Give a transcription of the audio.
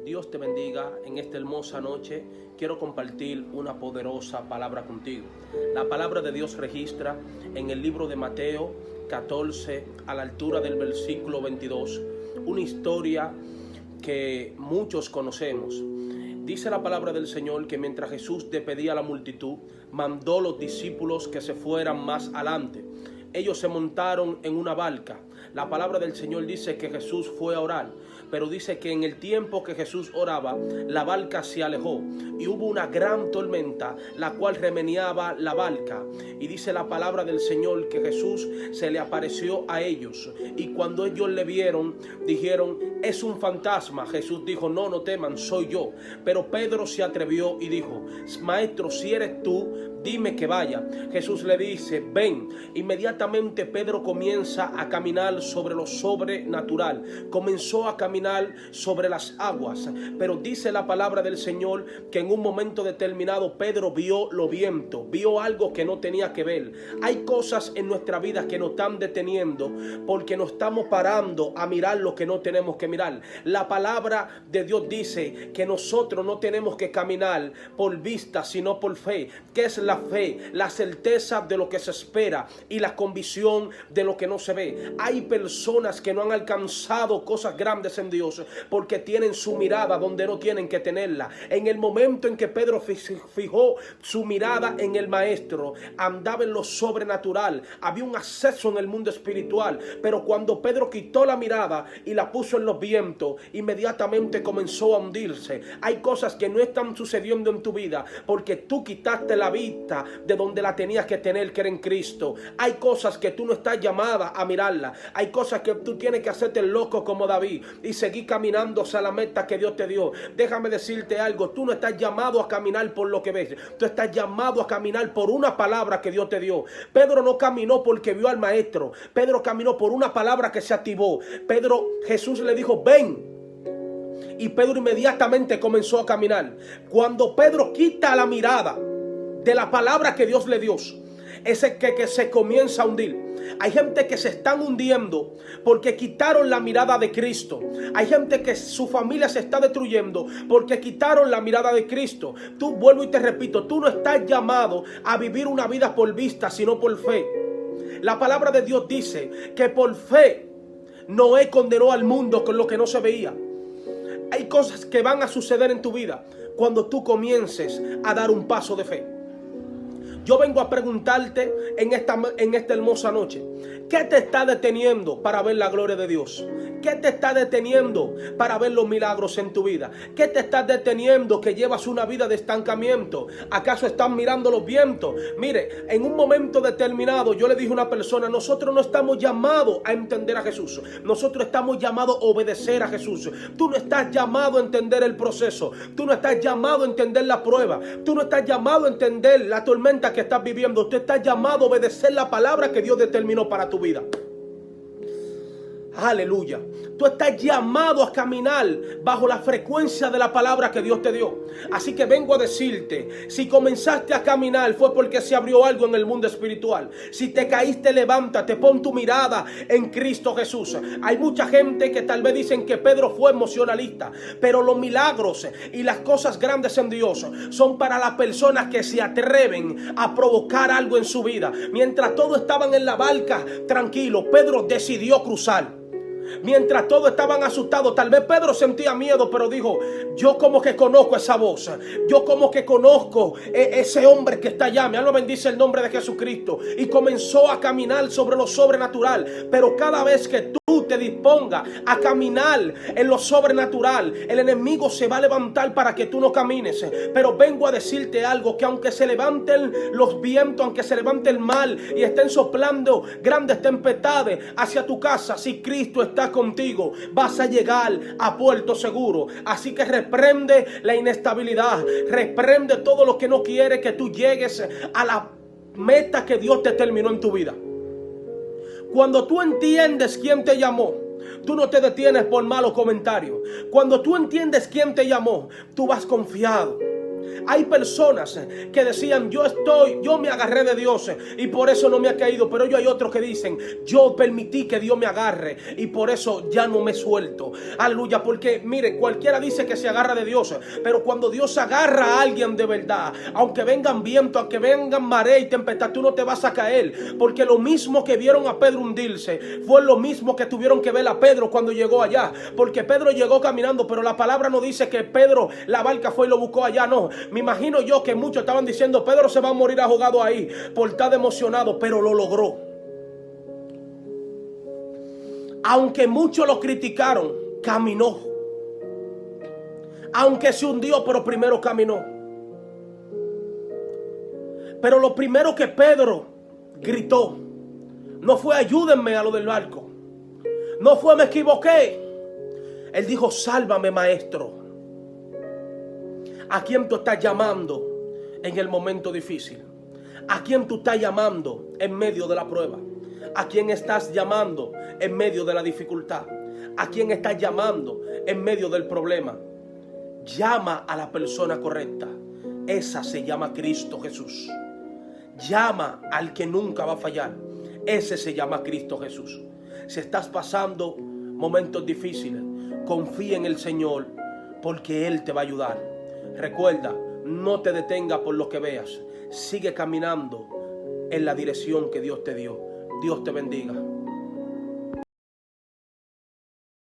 Dios te bendiga en esta hermosa noche. Quiero compartir una poderosa palabra contigo. La palabra de Dios registra en el libro de Mateo 14, a la altura del versículo 22, una historia que muchos conocemos. Dice la palabra del Señor que mientras Jesús despedía a la multitud, mandó a los discípulos que se fueran más adelante. Ellos se montaron en una barca. La palabra del Señor dice que Jesús fue a orar, pero dice que en el tiempo que Jesús oraba, la barca se alejó y hubo una gran tormenta, la cual remeneaba la barca. Y dice la palabra del Señor que Jesús se le apareció a ellos, y cuando ellos le vieron, dijeron: es un fantasma. Jesús dijo: no, no teman, soy yo. Pero Pedro se atrevió y dijo: maestro, si eres tú, dime que vaya. Jesús le dice: ven. Inmediatamente Pedro comienza a caminar sobre lo sobrenatural, comenzó a caminar sobre las aguas. Pero dice la palabra del Señor que en un momento determinado Pedro vio los vientos, vio algo que no tenía que ver. Hay cosas en nuestra vida que nos están deteniendo porque nos estamos parando a mirar lo que no tenemos que mirar. La palabra de Dios dice que nosotros no tenemos que caminar por vista, sino por fe. ¿Qué es la fe? La certeza de lo que se espera y la convicción de lo que no se ve. Hay personas que no han alcanzado cosas grandes en Dios porque tienen su mirada donde no tienen que tenerla. En el momento en que Pedro fijó su mirada en el Maestro, andaba en lo sobrenatural, había un acceso en el mundo espiritual. Pero cuando Pedro quitó la mirada y la puso en los vientos, inmediatamente comenzó a hundirse. Hay cosas que no están sucediendo en tu vida porque tú quitaste la vista de donde la tenías que tener, que era en Cristo. Hay cosas que tú no estás llamada a mirarla. Hay cosas que tú tienes que hacerte el loco como David y seguir caminando hacia la meta que Dios te dio. Déjame decirte algo: tú no estás llamado a caminar por lo que ves, tú estás llamado a caminar por una palabra que Dios te dio. Pedro no caminó porque vio al Maestro, Pedro caminó por una palabra que se activó. Jesús le dijo: ven. Y Pedro inmediatamente comenzó a caminar. Cuando Pedro quita la mirada de la palabra que Dios le dio, ese que se comienza a hundir. Hay gente que se están hundiendo porque quitaron la mirada de Cristo. Hay gente que su familia se está destruyendo porque quitaron la mirada de Cristo. Tú, vuelvo y te repito, tú no estás llamado a vivir una vida por vista, sino por fe. La palabra de Dios dice que por fe Noé condenó al mundo con lo que no se veía. Hay cosas que van a suceder en tu vida cuando tú comiences a dar un paso de fe. Yo vengo a preguntarte en esta hermosa noche: ¿qué te está deteniendo para ver la gloria de Dios? ¿Qué te está deteniendo para ver los milagros en tu vida? ¿Qué te está deteniendo que llevas una vida de estancamiento? ¿Acaso estás mirando los vientos? Mire, en un momento determinado yo le dije a una persona: nosotros no estamos llamados a entender a Jesús, nosotros estamos llamados a obedecer a Jesús. Tú no estás llamado a entender el proceso, tú no estás llamado a entender la prueba, tú no estás llamado a entender la tormenta que estás viviendo. Usted está llamado a obedecer la palabra que Dios determinó para tu vida. Aleluya. Tú estás llamado a caminar bajo la frecuencia de la palabra que Dios te dio. Así que vengo a decirte: si comenzaste a caminar fue porque se abrió algo en el mundo espiritual. Si te caíste, levántate, pon tu mirada en Cristo Jesús. Hay mucha gente que tal vez dicen que Pedro fue emocionalista, pero los milagros y las cosas grandes en Dios son para las personas que se atreven a provocar algo en su vida. Mientras todos estaban en la barca tranquilo, Pedro decidió cruzar. Mientras todos estaban asustados, tal vez Pedro sentía miedo, pero dijo: yo como que conozco esa voz, yo como que conozco ese hombre que está allá. Mi alma bendice el nombre de Jesucristo. Y comenzó a caminar sobre lo sobrenatural. Pero cada vez que tú te dispongas a caminar en lo sobrenatural, el enemigo se va a levantar para que tú no camines. Pero vengo a decirte algo: que aunque se levanten los vientos, aunque se levante el mal y estén soplando grandes tempestades hacia tu casa, si Cristo está contigo, vas a llegar a puerto seguro. Así que reprende la inestabilidad, reprende todo lo que no quiere que tú llegues a la meta que Dios te terminó en tu vida. Cuando tú entiendes quién te llamó, tú no te detienes por malos comentarios. Cuando tú entiendes quién te llamó, tú vas confiado. Hay personas que decían, yo me agarré de Dios y por eso no me ha caído. Pero hay otros que dicen, yo permití que Dios me agarre y por eso ya no me suelto. Aleluya, porque mire, cualquiera dice que se agarra de Dios, pero cuando Dios agarra a alguien de verdad, aunque vengan vientos, aunque vengan marea y tempestad, tú no te vas a caer. Porque lo mismo que vieron a Pedro hundirse, fue lo mismo que tuvieron que ver a Pedro cuando llegó allá. Porque Pedro llegó caminando, pero la palabra no dice que Pedro, la barca fue y lo buscó allá, no. Me imagino yo que muchos estaban diciendo, Pedro se va a morir ahogado ahí, por estar emocionado, pero lo logró. Aunque muchos lo criticaron, caminó. Aunque se hundió, pero primero caminó. Pero lo primero que Pedro gritó no fue ayúdenme a lo del barco, no fue me equivoqué. Él dijo, sálvame, maestro. ¿A quién tú estás llamando en el momento difícil? ¿A quién tú estás llamando en medio de la prueba? ¿A quién estás llamando en medio de la dificultad? ¿A quién estás llamando en medio del problema? Llama a la persona correcta. Esa se llama Cristo Jesús. Llama al que nunca va a fallar. Ese se llama Cristo Jesús. Si estás pasando momentos difíciles, confía en el Señor, porque Él te va a ayudar. Recuerda, no te detengas por lo que veas. Sigue caminando en la dirección que Dios te dio. Dios te bendiga.